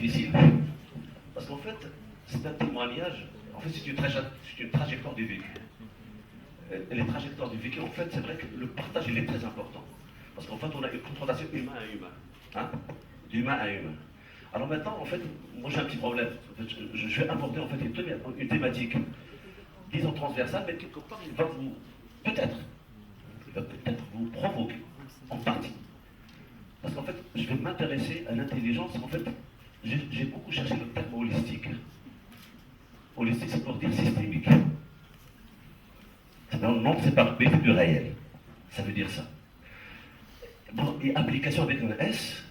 difficile. Parce qu'en fait, c'est un témoignage, en fait, c'est une trajectoire du vécu. Et les trajectoires du vécu, en fait, c'est vrai que le partage, il est très important. Parce qu'en fait, on a une confrontation humain à humain. Hein, d'humain à humain. Alors maintenant, en fait, moi j'ai un petit problème. En fait, je vais aborder en fait une thématique, disons transversale, mais quelque part, il va vous, peut-être vous provoquer, en partie. Parce qu'en fait, je vais m'intéresser à l'intelligence. En fait, j'ai beaucoup cherché le terme holistique. Holistique, c'est pour dire systémique. Non, c'est pas B du réel. Ça veut dire ça. Bon, et application avec un S.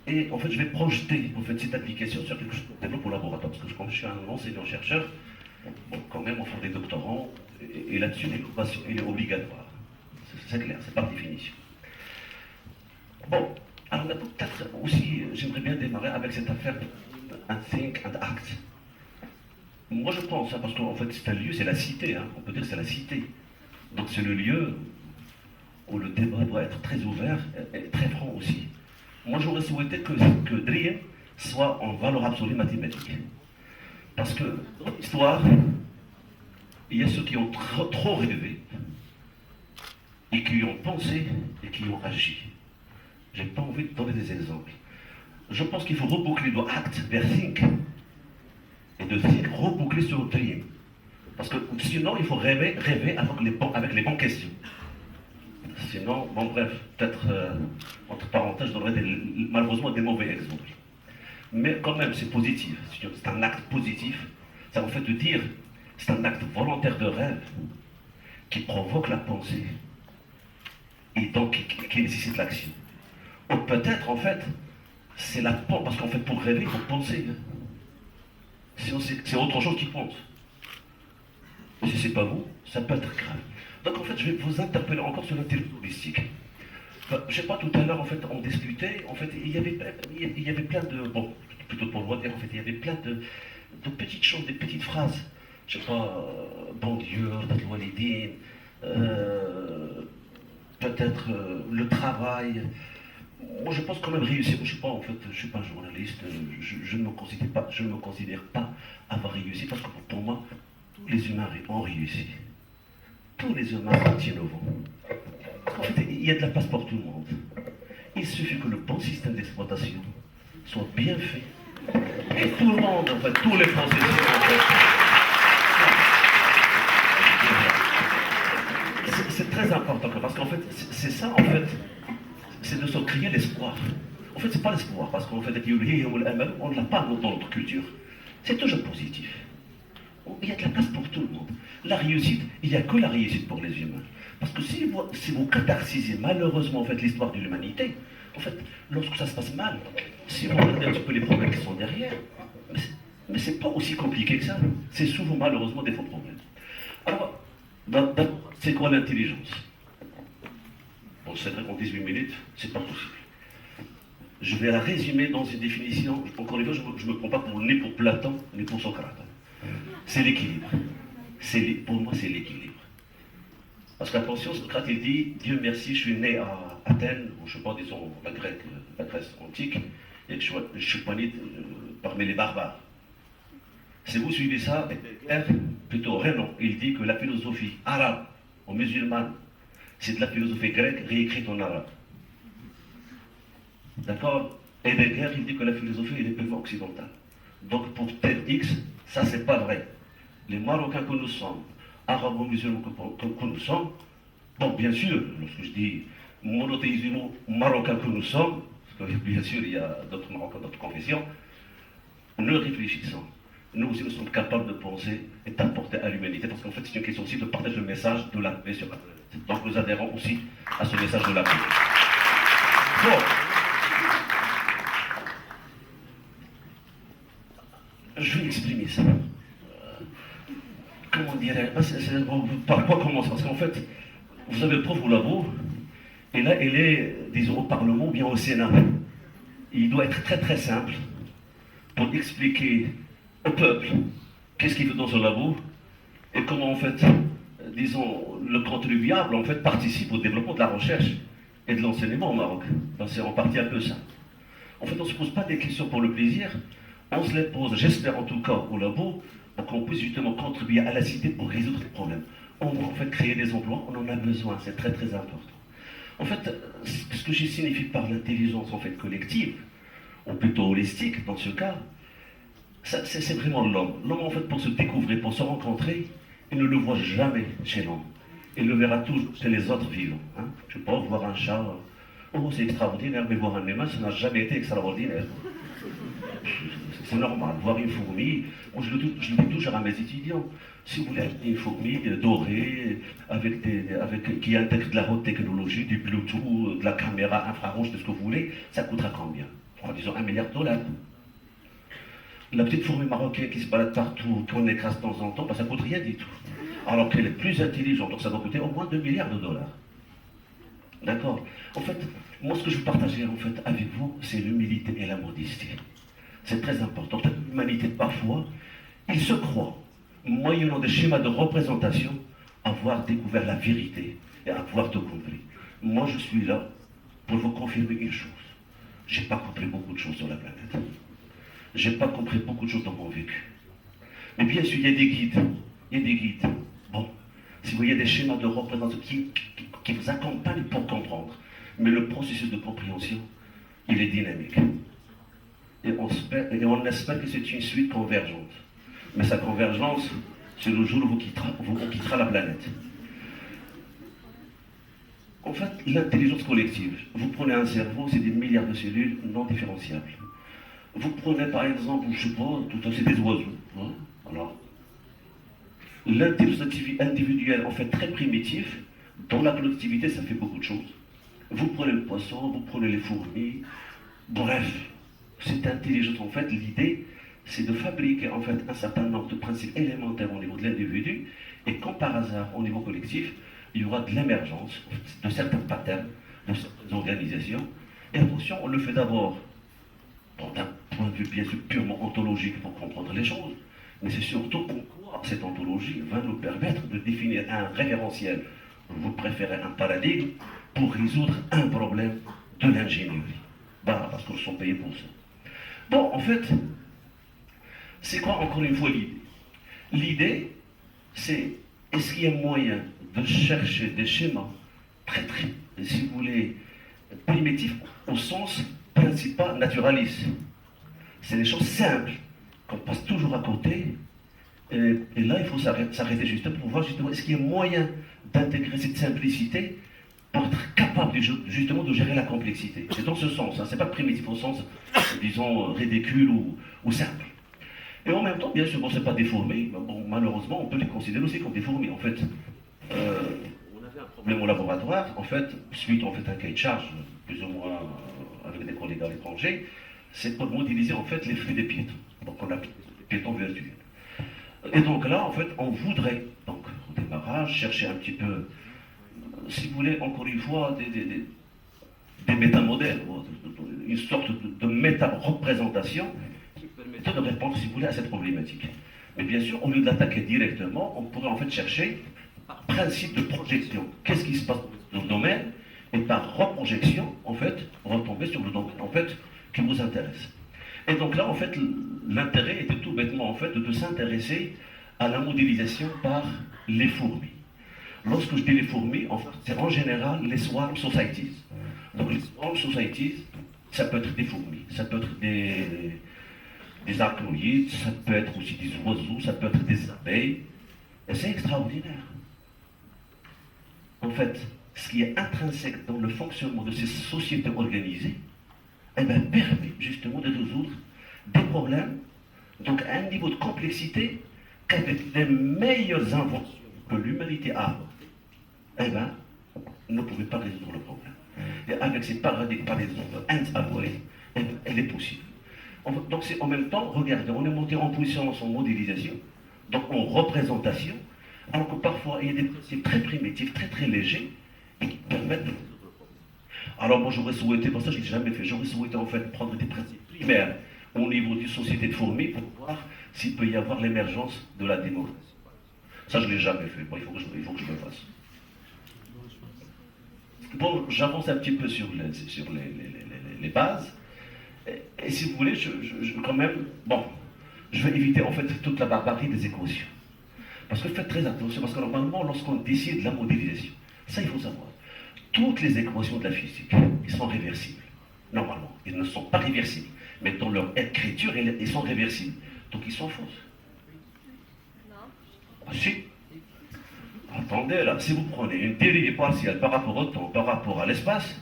Et en fait, je vais projeter en fait, cette application sur quelque chose que je développe au laboratoire. Parce que comme je suis un enseignant-chercheur, bon, quand même, on fait des doctorants. Et là-dessus, l'innovation est obligatoire. C'est clair, c'est par définition. Bon, alors maintenant, peut-être aussi, j'aimerais bien démarrer avec cette affaire un think and act. Moi, je pense, hein, parce qu'en fait, c'est un lieu, c'est la cité, hein, on peut dire que c'est la cité. Donc, c'est le lieu où le débat doit être très ouvert et très franc aussi. Moi, j'aurais souhaité que Dream soit en valeur absolue mathématique. Parce que dans l'histoire, il y a ceux qui ont trop rêvé et qui ont pensé et qui ont agi. J'ai pas envie de donner des exemples. Je pense qu'il faut reboucler de act vers think et de think reboucler sur dream. Parce que sinon, il faut rêver avec les bonnes questions. Sinon, bon bref, peut-être, entre parenthèses, je donnerai malheureusement des mauvais exemples. Mais quand même, c'est positif. C'est un acte positif. Ça en fait de dire, c'est un acte volontaire de rêve qui provoque la pensée et donc qui nécessite l'action. Ou peut-être, en fait, c'est la pensée, parce qu'en fait, pour rêver, il faut penser. Sinon, c'est autre chose qui pense. Et si c'est pas vous, ça peut être grave. Donc, en fait, je vais vous interpeller encore sur l'intelligence holistique. Enfin, je sais pas, tout à l'heure, en fait, on discutait, en fait, il y avait plein de, bon, plutôt pour moi dire, en fait, il y avait plein de petites choses, des petites phrases. Je sais pas, bon Dieu, Walidine, peut-être le travail. Moi, je pense quand même réussir. Moi, je suis pas un journaliste. Je ne me considère pas avoir réussi parce que pour moi, tous les humains ont réussi. Tous les humains sont innovants. Parce qu'en fait, il y a de la place pour tout le monde. Il suffit que le bon système d'exploitation soit bien fait. Et tout le monde, en fait, tous les Français, c'est très important parce qu'en fait, c'est ça, en fait, c'est de se créer l'espoir. En fait, c'est pas l'espoir parce qu'en fait, on ne l'a pas dans notre culture. C'est toujours positif. Il y a de la place pour tout le monde. La réussite, il n'y a que la réussite pour les humains. Parce que si vous catharsisez malheureusement en fait, l'histoire de l'humanité, en fait, lorsque ça se passe mal, si vous regardez un petit peu les problèmes qui sont derrière, mais c'est pas aussi compliqué que ça. C'est souvent malheureusement des faux problèmes. Alors, c'est quoi l'intelligence? Bon, c'est vrai qu'en 18 minutes, c'est pas possible. Je vais la résumer dans une définition. Encore une fois, je ne me prends pas ni pour Platon, ni pour Socrate. C'est l'équilibre. Pour moi, c'est l'équilibre. Parce qu'attention, Socrate, il dit, Dieu merci, je suis né à Athènes, ou je ne sais pas, disons, la Grèce antique, et que je suis pas né parmi les barbares. Si vous suivez ça, plutôt Renan, il dit que la philosophie arabe ou musulmane, c'est de la philosophie grecque réécrite en arabe. D'accord? Et Heidegger, il dit que la philosophie est purement occidentale. Donc pour tel X, ça c'est pas vrai. Les Marocains que nous sommes, arabo-musulmans que nous sommes, bon bien sûr, lorsque je dis monothéisme marocain que nous sommes, parce que bien sûr il y a d'autres Marocains, d'autres confessions, nous réfléchissons. Nous aussi nous sommes capables de penser et d'apporter à l'humanité, parce qu'en fait c'est une question aussi de partager le message de la paix sur la planète. Donc nous adhérons aussi à ce message de la paix. Bon. Je vais exprimer ça. Comment dirais-je? Par quoi commencer? Parce qu'en fait, vous avez le prof au labo, et là, il est, disons, au Parlement ou bien au Sénat. Il doit être très très simple pour expliquer au peuple qu'est-ce qu'il veut dans ce labo et comment, en fait, disons, le contribuable, en fait, participe au développement de la recherche et de l'enseignement au Maroc. Ben, c'est en partie un peu ça. En fait, on ne se pose pas des questions pour le plaisir, On se les pose, j'espère en tout cas au labo, pour qu'on puisse justement contribuer à la cité pour résoudre les problèmes. On va en fait créer des emplois, on en a besoin, c'est très très important. En fait, ce que je signifie par l'intelligence en fait collective, ou plutôt holistique dans ce cas, c'est vraiment l'homme. L'homme en fait pour se découvrir, pour se rencontrer, il ne le voit jamais chez l'homme. Il le verra toujours chez les autres vivants. Hein. Je ne sais pas, voir un chat, oh c'est extraordinaire, mais voir un humain, ça n'a jamais été extraordinaire. C'est normal, voir une fourmi, moi je le dis toujours à mes étudiants, si vous voulez une fourmi dorée, qui intègre de la haute technologie, du Bluetooth, de la caméra infrarouge, de ce que vous voulez, ça coûtera combien? Disons $1 milliard. La petite fourmi marocaine qui se balade partout, qu'on écrase de temps en temps, ben, ça ne coûte rien du tout. Alors qu'elle est plus intelligente, donc ça doit coûter au moins $2 milliards. D'accord? En fait, moi ce que je veux partager en fait avec vous, c'est l'humilité et la modestie. C'est très important. L'humanité, parfois, il se croit, moyennant des schémas de représentation, avoir découvert la vérité et avoir tout compris. Moi, je suis là pour vous confirmer une chose. Je n'ai pas compris beaucoup de choses sur la planète. Je n'ai pas compris beaucoup de choses dans mon vécu. Mais bien sûr, il y a des guides. Il y a des guides. Bon, si vous voyez des schémas de représentation qui vous accompagnent pour comprendre. Mais le processus de compréhension, il est dynamique. Et on espère que c'est une suite convergente. Mais sa convergence, c'est le jour où on quittera la planète. En fait, l'intelligence collective, vous prenez un cerveau, c'est des milliards de cellules non différenciables. Vous prenez par exemple, je sais pas, tout ça c'est des oiseaux. Hein, alors, l'intelligence individuelle, en fait, très primitive, dans la collectivité, ça fait beaucoup de choses. Vous prenez le poisson, vous prenez les fourmis, bref, cette intelligence, en fait, l'idée, c'est de fabriquer, en fait, un certain nombre de principes élémentaires au niveau de l'individu, et comme par hasard, au niveau collectif, il y aura de l'émergence de certains patterns, de certaines organisations, et attention, on le fait d'abord d'un point de vue bien sûr purement ontologique pour comprendre les choses, mais c'est surtout pourquoi cette ontologie va nous permettre de définir un référentiel, vous préférez un paradigme, pour résoudre un problème de l'ingénierie. Bah, parce qu'ils sont payés pour ça. Bon, en fait, c'est quoi encore une fois l'idée? L'idée, c'est est-ce qu'il y a moyen de chercher des schémas très, si vous voulez, primitifs au sens principal naturaliste. C'est des choses simples qu'on passe toujours à côté. Et là, il faut s'arrêter juste pour voir justement est-ce qu'il y a moyen d'intégrer cette simplicité pour être capable justement de gérer la complexité. C'est dans ce sens, hein, c'est pas primitif au sens, disons, ridicule ou simple. Et en même temps, bien sûr, bon, c'est pas des fourmis, bon, malheureusement, on peut les considérer aussi comme des fourmis. En fait, on avait un problème au laboratoire, en fait, suite en fait, à un cahier de charge, plus ou moins avec des collègues à l'étranger, c'est pour modéliser en fait les flux des piétons. Donc on appelle les piétons virtuels. Et donc là, en fait, on voudrait, donc au démarrage, chercher un petit peu, si vous voulez, encore une fois, des métamodèles, une sorte de méta-représentation qui permettrait de répondre, si vous voulez, à cette problématique. Mais bien sûr, au lieu d'attaquer directement, on pourrait en fait chercher par principe de projection. Qu'est-ce qui se passe dans le domaine? Et par reprojection, en fait, retomber sur le domaine, en fait, qui vous intéresse. Et donc là, en fait, l'intérêt était tout bêtement, en fait, de s'intéresser à la modélisation par les fourmis. Lorsque je dis les fourmis, en fait, c'est en général les swarm societies. Donc les swarm societies, ça peut être des fourmis, ça peut être des arachnoïdes, ça peut être aussi des oiseaux, ça peut être des abeilles. Et c'est extraordinaire. En fait, ce qui est intrinsèque dans le fonctionnement de ces sociétés organisées, eh bien, permet justement de résoudre des problèmes, donc à un niveau de complexité qu'avec les meilleures inventions que l'humanité a, eh bien, ne pouvait pas résoudre le problème. Et avec ces paradigmes, par exemple, avoués, eh bien, elle est possible. Donc c'est en même temps, regardez, on est monté en puissance en modélisation, donc en représentation, alors que parfois il y a des principes très primitifs, très légers, et qui permettent de résoudre le problème. Alors moi j'aurais souhaité, pour ça je ne l'ai jamais fait, j'aurais souhaité en fait prendre des principes primaires au niveau d'une société de fourmis pour voir s'il peut y avoir l'émergence de la démocratie. Ça je ne l'ai jamais fait, bon, il faut que je le fasse. Bon, j'avance un petit peu sur les bases. Et si vous voulez, quand même, bon, je vais éviter en fait toute la barbarie des équations. Parce que faites très attention, parce que normalement, lorsqu'on décide la modélisation, ça il faut savoir, toutes les équations de la physique, ils sont réversibles. Normalement, ils ne sont pas réversibles. Mais dans leur écriture, ils sont réversibles. Donc ils sont fausses. Ah, si. Attendez là, si vous prenez une dérivée partielle par rapport au temps, par rapport à l'espace,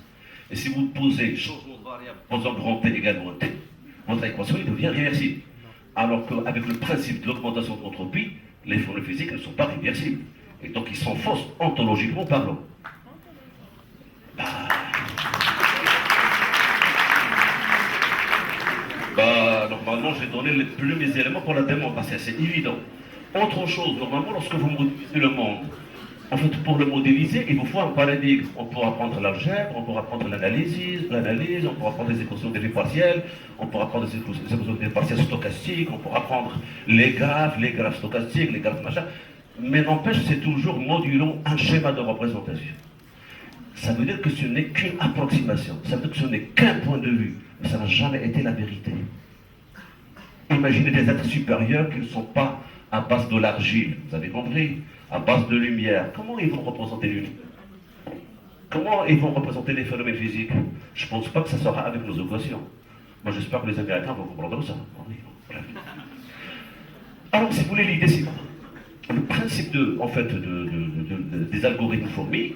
et si vous posez changement de variable posant grand T égale moins T, votre équation il devient réversible. Alors qu'avec le principe de l'augmentation de l'entropie, les formules physiques ne sont pas réversibles. Et donc ils sont fausses ontologiquement parlant. Normalement, j'ai donné les premiers éléments pour la démonstration, c'est évident. Autre chose, normalement, lorsque vous modélisez le monde, en fait, pour le modéliser, il vous faut un paradigme. On pourra prendre l'algèbre, on pourra prendre l'analyse, on pourra prendre les équations d'effet partiels, on pourra prendre les équations d'effet partiels stochastiques, on pourra prendre les graphes stochastiques, les graphes machin. Mais n'empêche, c'est toujours modulant un schéma de représentation. Ça veut dire que ce n'est qu'une approximation, ça veut dire que ce n'est qu'un point de vue, mais ça n'a jamais été la vérité. Imaginez des êtres supérieurs qui ne sont pas à base de l'argile, vous avez compris, à base de lumière. Comment ils vont représenter l'univers? Comment ils vont représenter les phénomènes physiques? Je ne pense pas que ça sera avec nos équations. Moi, j'espère que les Américains vont comprendre ça. Bref. Alors, si vous voulez, l'idée, c'est quoi? Le principe des algorithmes fourmis,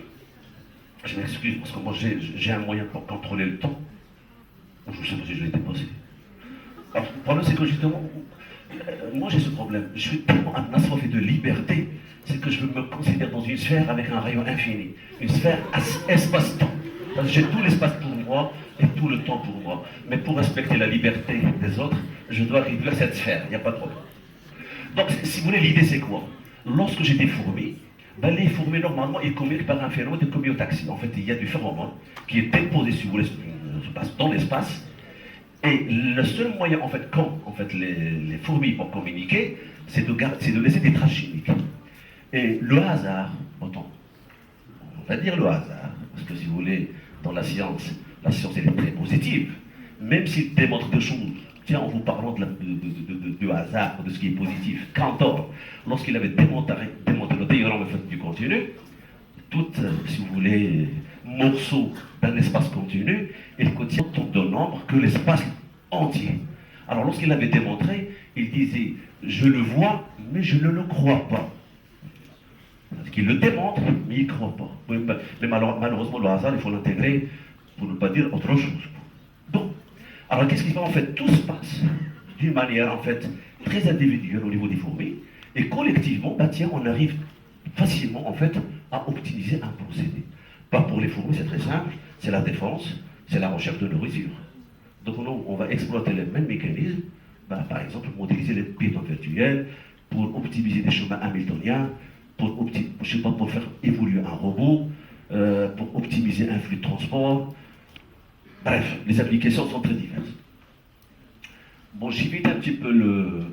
je m'excuse parce que moi, j'ai un moyen pour contrôler le temps. Je ne sais pas si je l'ai dépassé. Alors, le problème, c'est que justement, moi j'ai ce problème. Je suis tellement un assoiffé de liberté, c'est que je me considère dans une sphère avec un rayon infini. Une sphère espace-temps. Parce que j'ai tout l'espace pour moi et tout le temps pour moi. Mais pour respecter la liberté des autres, je dois réduire cette sphère, il n'y a pas de problème. Donc, si vous voulez, l'idée c'est quoi? Lorsque j'ai des fourmis, les fourmis, normalement, ils communiquent par un phénomène de comiotaxie. En fait, il y a du phéromone qui est déposé, si vous voulez, dans l'espace. Et le seul moyen, en fait, qu'ont les fourmis pour communiquer, c'est de laisser des traces chimiques. Et le hasard, autant, on va dire le hasard, parce que si vous voulez, dans la science elle est très positive, même s'il démontre des choses. Tiens, en vous parlant du hasard, de ce qui est positif, Cantor, lorsqu'il avait démontré le théorème du continu, tout, si vous voulez, morceau d'un espace continu, il contient autant de nombres que l'espace entier. Alors lorsqu'il l'avait démontré, il disait, je le vois, mais je ne le crois pas. Parce qu'il le démontre, mais il ne croit pas. Mais malheureusement, le hasard, il faut l'intégrer pour ne pas dire autre chose. Donc, alors qu'est-ce qui se passe? En fait, tout se passe d'une manière, en fait, très individuelle au niveau des fourmis, et collectivement, tiens, on arrive facilement, en fait, à optimiser un procédé. Pas pour les fourmis, c'est très simple, c'est la défense, c'est la recherche de nourriture. Donc nous, on va exploiter les mêmes mécanismes, par exemple, modéliser les piétons virtuels, pour optimiser des chemins hamiltoniens, pour faire évoluer un robot, pour optimiser un flux de transport. Bref, les applications sont très diverses. Bon, j'évite un petit peu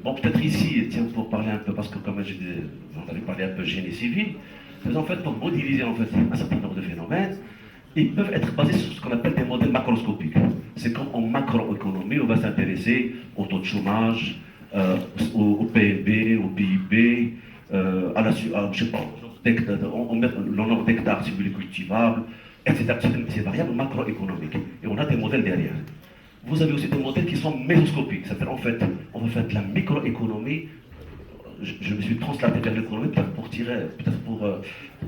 Bon, peut-être ici, tiens, pour parler un peu, parce que comme j'en avais parlé un peu génie civil, mais en fait, pour modéliser en fait, un certain nombre de phénomènes, ils peuvent être basés sur ce qu'on appelle des modèles macroscopiques. C'est comme en macroéconomie, on va s'intéresser au taux de chômage, au PNB, au PIB, je sais pas, on met le nombre d'hectares si vous voulez cultivables, etc. C'est des variables macroéconomiques. Et on a des modèles derrière. Vous avez aussi des modèles qui sont mésoscopiques. C'est-à-dire, en fait, on va faire de la microéconomie. Je me suis translaté vers l'économie peut-être pour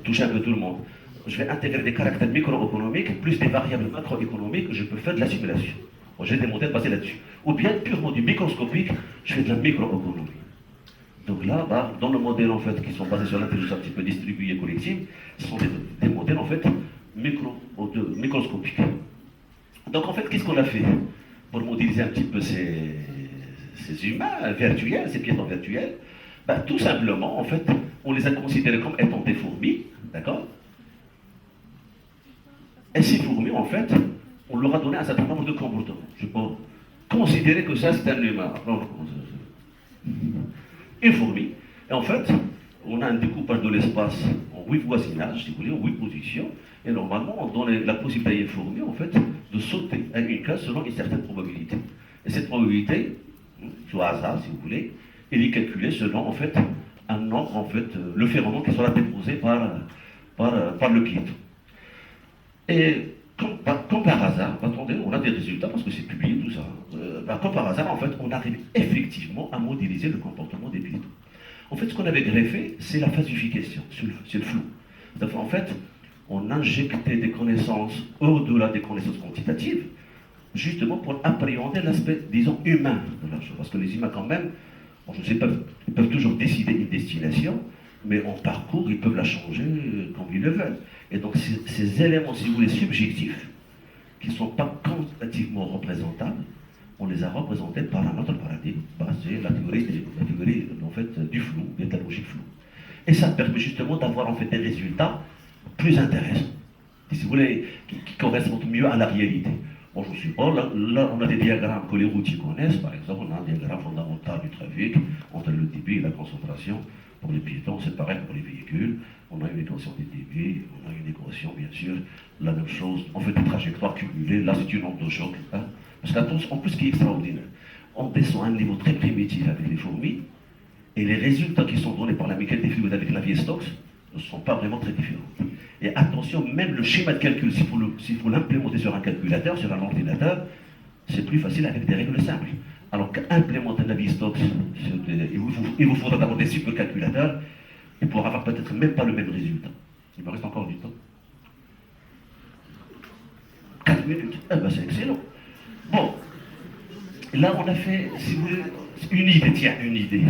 toucher un peu tout le monde. Je vais intégrer des caractères microéconomiques plus des variables macroéconomiques, je peux faire de la simulation. Bon, j'ai des modèles basés là-dessus. Ou bien purement du microscopique, je fais de la microéconomie. Donc là, dans le modèle en fait, qui sont basés sur l'intelligence un petit peu distribuée et collective, ce sont des modèles en fait microscopiques. Donc en fait, qu'est-ce qu'on a fait pour modéliser un petit peu ces humains virtuels, ces piétons virtuels? Tout simplement, en fait, on les a considérés comme étant des fourmis, d'accord? Et ces fourmis, en fait, on leur a donné un certain nombre de comportements. Je peux considérer que ça, c'est un humain. Une fourmi. Et en fait, on a un découpage de l'espace en 8 voisinages, si vous voulez, en 8 positions. Et normalement, on donne la possibilité à une fourmi, en fait, de sauter à une case selon une certaine probabilité. Et cette probabilité, au hasard si vous voulez, elle est calculée selon en fait un nombre, en fait, le phéromone qui sera déposé par le piéton. Et comme par hasard, attendez, on a des résultats parce que c'est publié tout ça. Comme par hasard, en fait, on arrive effectivement à modéliser le comportement des piétons. En fait, ce qu'on avait greffé, c'est la falsification, c'est le flou. En fait, on injectait des connaissances au-delà des connaissances quantitatives, justement pour appréhender l'aspect, disons, humain de la chose. Parce que les humains, quand même, bon, je sais pas, ils peuvent toujours décider une destination, mais en parcours, ils peuvent la changer comme ils le veulent. Et donc, ces éléments, si vous voulez, subjectifs, qui ne sont pas quantitativement représentables, on les a représentés par un autre paradigme, c'est la théorie en fait, du flou, de la logique floue. Et ça permet justement d'avoir en fait des résultats plus intéressants, si vous voulez, qui correspondent mieux à la réalité. Bon, je ne suis pas là, on a des diagrammes que les routiers connaissent, par exemple, on a un diagramme fondamental du trafic entre le débit et la concentration. Pour les piétons, c'est pareil pour les véhicules. On a une équation des débits, on a une équation, bien sûr, la même chose. On fait des trajectoires cumulées, là c'est une onde de choc. Hein. Parce qu'en plus, ce qui est extraordinaire, on descend à un niveau très primitif avec les fourmis, et les résultats qui sont donnés par la mécanique des fluides avec Navier-Stokes ne sont pas vraiment très différents. Et attention, même le schéma de calcul, s'il faut l'implémenter sur un calculateur, sur un ordinateur, c'est plus facile avec des règles simples. Alors qu'implémenter Navier-Stokes, il vous faudra d'abord des supercalculateurs, et pour avoir peut-être même pas le même résultat. Il me reste encore du temps. 4 minutes. Eh ben c'est excellent. Bon, là on a fait, si vous voulez, une idée, tiens, une idée,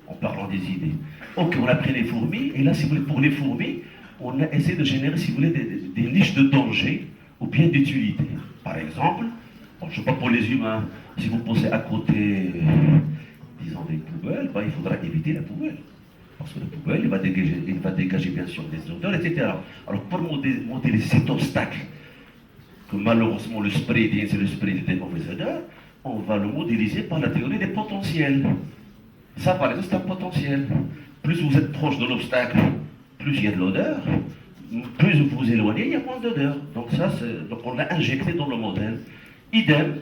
en parlant des idées. Ok, on a pris les fourmis, et là, si vous voulez, pour les fourmis, on a essayé de générer, si vous voulez, des niches de danger ou bien d'utilité. Par exemple, bon, je ne sais pas pour les humains, si vous posez à côté, disons, des poubelles, ben, il faudra éviter la poubelle. Parce que la poubelle, il va dégager bien sûr des odeurs, etc. Alors pour modéliser cet obstacle, que malheureusement le spray dit, c'est le spray des mauvaises odeurs, on va le modéliser par la théorie des potentiels. Ça, par exemple, c'est un potentiel. Plus vous êtes proche de l'obstacle, plus il y a de l'odeur, plus vous vous éloignez, il y a moins d'odeur. Donc donc on l'a injecté dans le modèle. Idem,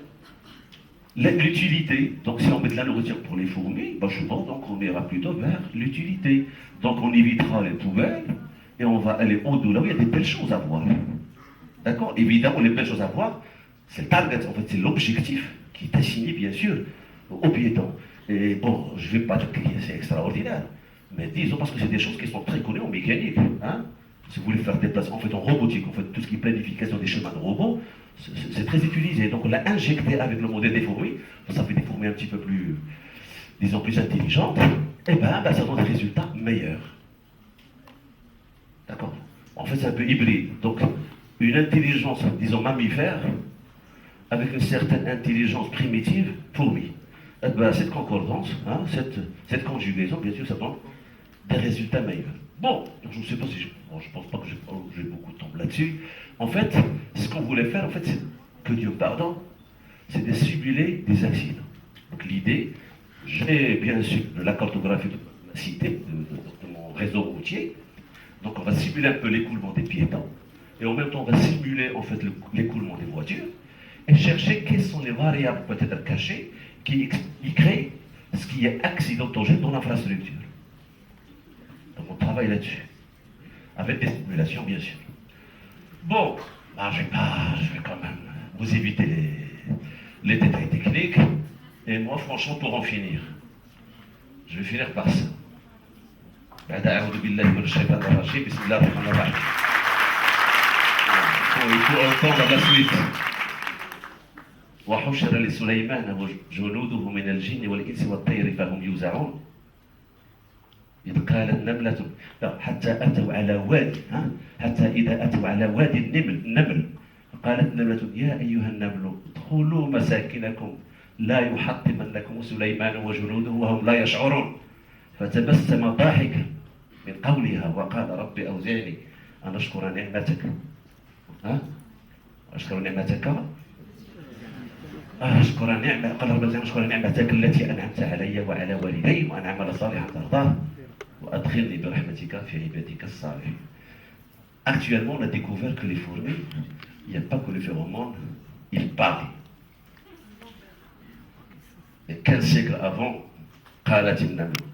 l'utilité. Donc si on met de la nourriture pour les fourmis, ben, je pense donc on ira plutôt vers l'utilité. Donc on évitera les poubelles et on va aller au-delà où il y a des belles choses à voir. D'accord? Évidemment, les belles choses à voir, c'est le target, en fait, c'est l'objectif qui est assigné, bien sûr, aux piétons. Et bon, je ne vais pas dire que c'est extraordinaire, mais disons parce que c'est des choses qui sont très connues en mécanique. Hein? Si vous voulez faire des places, en fait, en robotique, en fait, tout ce qui est planification des chemins de robots, c'est très utilisé. Donc on l'a injecté avec le modèle des fourmis, ça fait des fourmis un petit peu plus, disons, plus intelligentes, et ben ça donne des résultats meilleurs. D'accord? En fait, c'est un peu hybride. Donc, une intelligence, disons, mammifère, avec une certaine intelligence primitive, fourmi. Eh ben, cette concordance, hein, cette conjugaison, bien sûr, ça donne des résultats meilleurs. Bon, je ne sais pas si je pense pas que j'ai beaucoup de temps là-dessus. En fait, ce qu'on voulait faire, en fait, c'est, que Dieu pardonne, c'est de simuler des accidents. Donc l'idée, j'ai bien sûr de la cartographie de la cité, de mon réseau routier. Donc on va simuler un peu l'écoulement des piétons, et en même temps on va simuler en fait l'écoulement des voitures, et chercher quelles sont les variables peut-être cachées qui créent ce qui est accidentogène dans l'infrastructure. Donc on travaille là-dessus, avec des simulations bien sûr. Bon, ben, je vais quand même vous éviter les détails techniques, et moi franchement pour en finir, je vais finir par ça. بعد أعوذ بالله من الشيطان الرجيم بسم الله الرحمن الرحيم. Il faut entendre la suite. وحشر لسليمان وجنوده من الجن والإنس والطير فهم يوزعون. إذ قالت نملة حتى أتوا على وادي حتى إذا أتوا على وادي النمل قالت نملة يا أيها النمل ادخلوا مساكنكم لا يحطمنكم سليمان وجنوده وهم لا يشعرون. فتبسم ضاحكا من قولها وقال رب أوزعني أن أشكر نعمتك أشكر نعمتك قال رب أوزعني أن أشكر نعمتك التي أنعمت علي وعلى والدي وأن أعمل صالحا ترضاه وأدخلني برحمتك في عبادك الصالحين. Actuellement, on a découvert que les fourmis, il n'y a pas que le phéromone, ils parlent. 15 siècles avant, قالت النمل